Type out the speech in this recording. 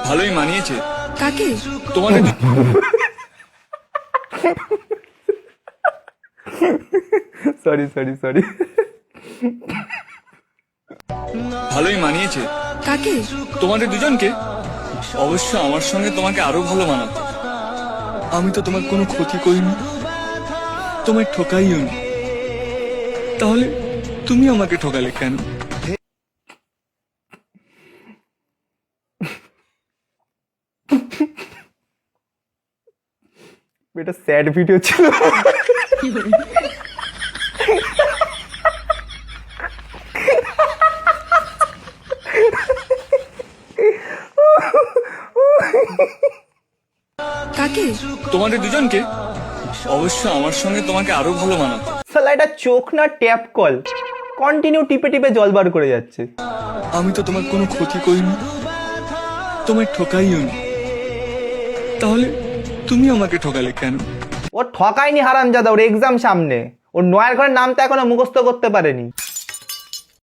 ভালোই মানিয়েছে। কাকে? তোমাকে সরি সরি সরি। ভালোই মানিয়েছে। কাকে? তোমাদের দুজনকে। অবশ্য আমার সঙ্গে তোমাকে আরো ভালো মানাতো। আমি তো তোমার কোনো ক্ষতি করিনি, তোমায় ঠকাইও নি, তাহলে তুমি আমাকে ঠকালে কেন? এটা স্যাড ভিডিও ছিল। কাকে? তোমাদের দুজনকে। অবশ্য আমার সঙ্গে তোমাকে আরো ভালো মানাতো। শালা এটা চোখ না ট্যাপ কল, কন্টিনিউ টিপে টিপে জল বার করে যাচ্ছে। আমি তো তোমার কোনো ক্ষতি করিনি, তোমায় ঠকাইও নি, তাহলে তুমি আমাকে ঠকালে কেন? ও ঠকায়নি হারামজাদা, ওর এক্সাম সামনে, ওর নয়ার ঘরের নামটা এখনো মুখস্থ করতে পারেনি।